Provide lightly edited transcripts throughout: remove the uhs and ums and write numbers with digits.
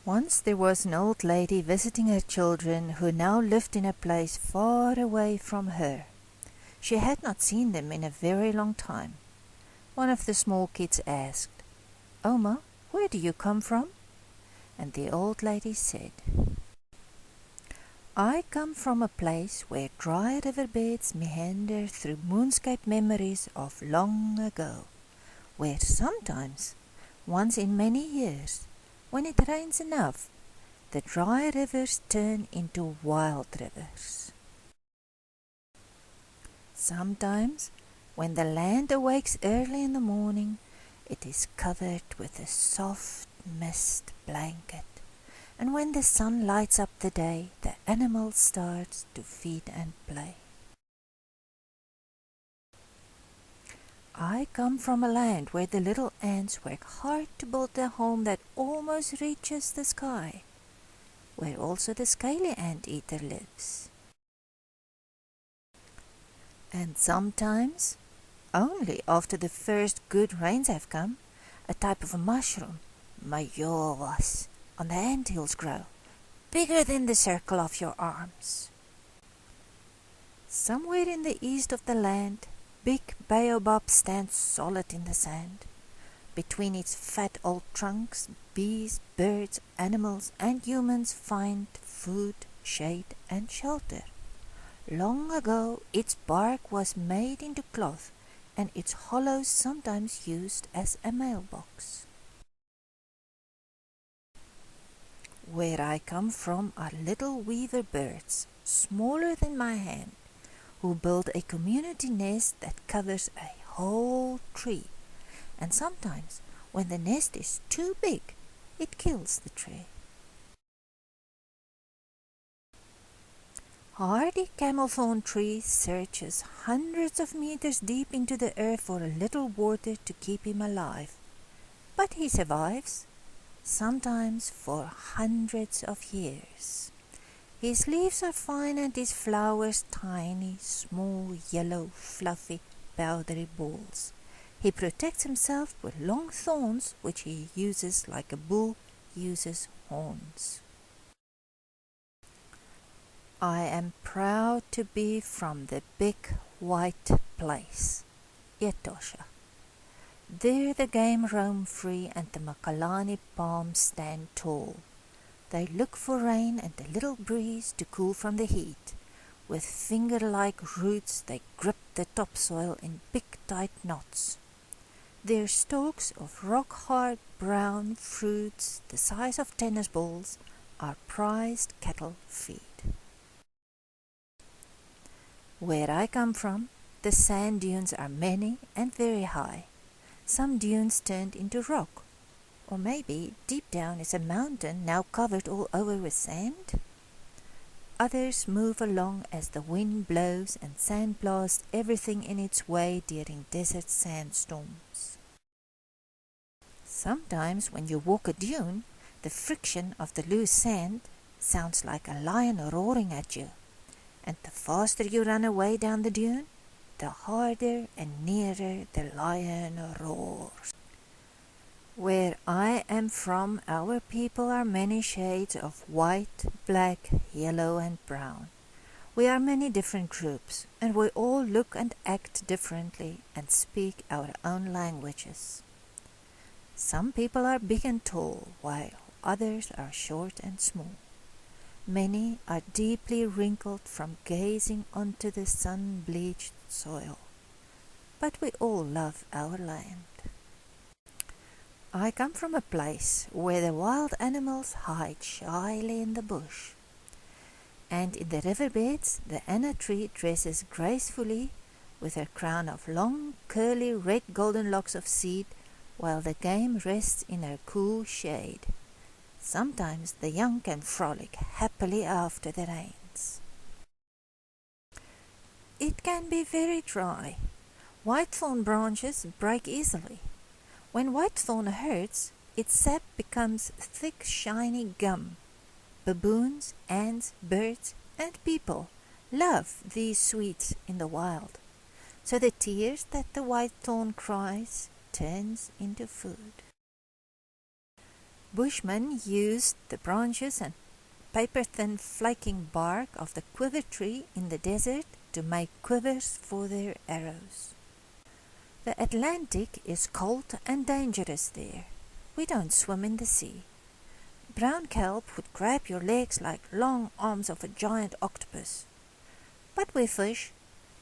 Once there was an old lady visiting her children who now lived in a place far away from her. She had not seen them in a very long time. One of the small kids asked, "Oma, where do you come from?" And the old lady said, "I come from a place where dry riverbeds meander through moonscape memories of long ago, where sometimes, once in many years, when it rains enough, the dry rivers turn into wild rivers. Sometimes, when the land awakes early in the morning, it is covered with a soft mist blanket, and when the sun lights up the day, the animals start to feed and play. I come from a land where the little ants work hard to build a home that almost reaches the sky, where also the scaly anteater lives. And sometimes, only after the first good rains have come, a type of mushroom, majoras, on the anthills grow, bigger than the circle of your arms. Somewhere in the east of the land, big baobab stands solid in the sand. Between its fat old trunks, bees, birds, animals, and humans find food, shade, and shelter. Long ago, its bark was made into cloth, and its hollows sometimes used as a mailbox. Where I come from are little weaver birds, smaller than my hand, who build a community nest that covers a whole tree, and sometimes, when the nest is too big, it kills the tree. Hardy camelthorn tree searches hundreds of meters deep into the earth for a little water to keep him alive, but he survives, sometimes for hundreds of years. His leaves are fine and his flowers tiny, small, yellow, fluffy, powdery balls. He protects himself with long thorns which he uses like a bull uses horns. I am proud to be from the big white place, Etosha. There the game roam free and the Makalani palms stand tall. They look for rain and a little breeze to cool from the heat. With finger-like roots they grip the topsoil in big tight knots. Their stalks of rock-hard brown fruits the size of tennis balls are prized cattle feed. Where I come from, the sand dunes are many and very high. Some dunes turned into rock. Or maybe deep down is a mountain now covered all over with sand. Others move along as the wind blows and sand blasts everything in its way during desert sandstorms. Sometimes when you walk a dune, the friction of the loose sand sounds like a lion roaring at you. And the faster you run away down the dune, the harder and nearer the lion roars. Where I am from, our people are many shades of white, black, yellow, and brown. We are many different groups, and we all look and act differently and speak our own languages. Some people are big and tall, while others are short and small. Many are deeply wrinkled from gazing onto the sun-bleached soil. But we all love our land. I come from a place where the wild animals hide shyly in the bush. And in the riverbeds, the anna tree dresses gracefully with her crown of long, curly, red golden locks of seed, while the game rests in her cool shade. Sometimes the young can frolic happily after the rains. It can be very dry. Whitethorn branches break easily. When whitethorn hurts, its sap becomes thick, shiny gum. Baboons, ants, birds, and people love these sweets in the wild. So the tears that the whitethorn cries turns into food. Bushmen used the branches and paper-thin flaking bark of the quiver tree in the desert to make quivers for their arrows. The Atlantic is cold and dangerous there. We don't swim in the sea. Brown kelp would grab your legs like long arms of a giant octopus. But we fish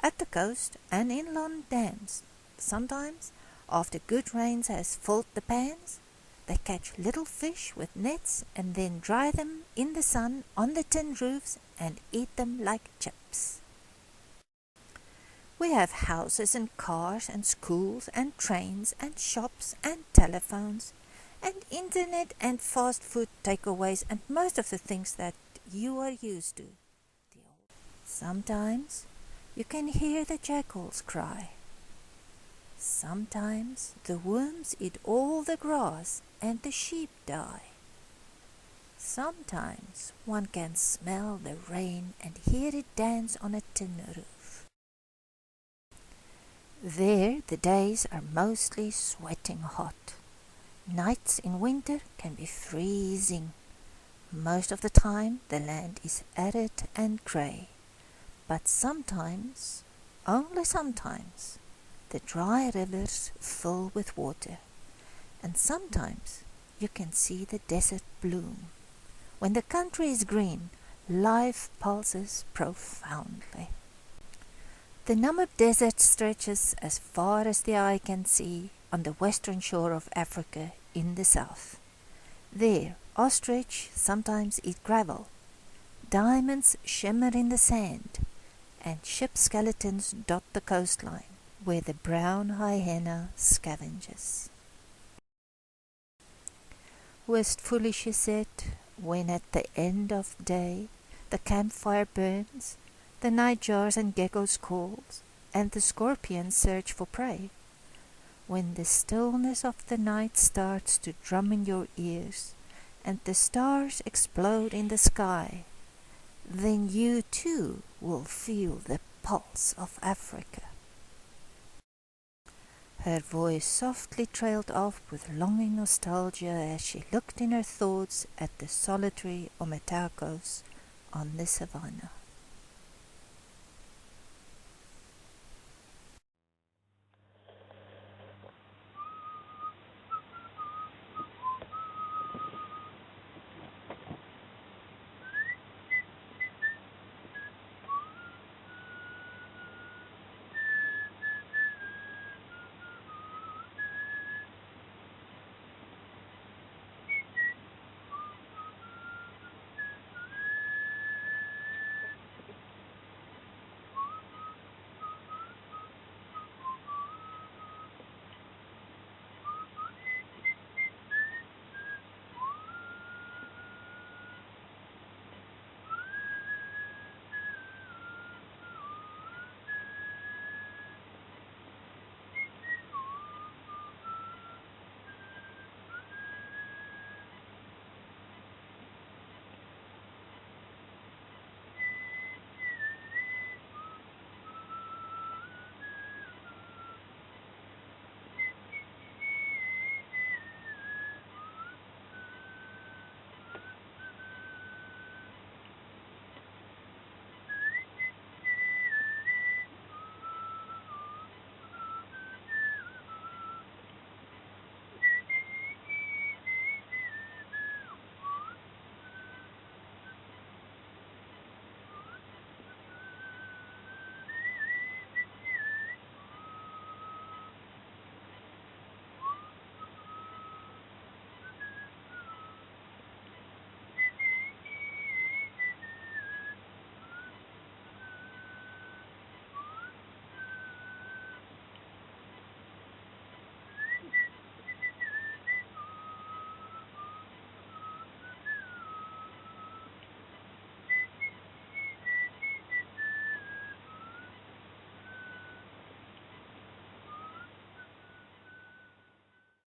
at the coast and inland dams. Sometimes, after good rains has filled the pans, they catch little fish with nets and then dry them in the sun on the tin roofs and eat them like chips. We have houses and cars and schools and trains and shops and telephones and internet and fast food takeaways and most of the things that you are used to. Sometimes you can hear the jackals cry. Sometimes the worms eat all the grass and the sheep die. Sometimes one can smell the rain and hear it dance on a tin roof. There the days are mostly sweating hot. Nights in winter can be freezing. Most of the time the land is arid and grey. But sometimes, only sometimes, the dry rivers fill with water. And sometimes you can see the desert bloom. When the country is green, life pulses profoundly. The Namib Desert stretches as far as the eye can see on the western shore of Africa in the south. There, ostrich sometimes eat gravel. Diamonds shimmer in the sand, and ship skeletons dot the coastline, where the brown hyena scavenges. Wistfully she said, when at the end of day the campfire burns, the nightjars and geckos calls, and the scorpions search for prey. When the stillness of the night starts to drum in your ears, and the stars explode in the sky, then you too will feel the pulse of Africa. Her voice softly trailed off with longing nostalgia as she looked in her thoughts at the solitary ometacos on the savannah.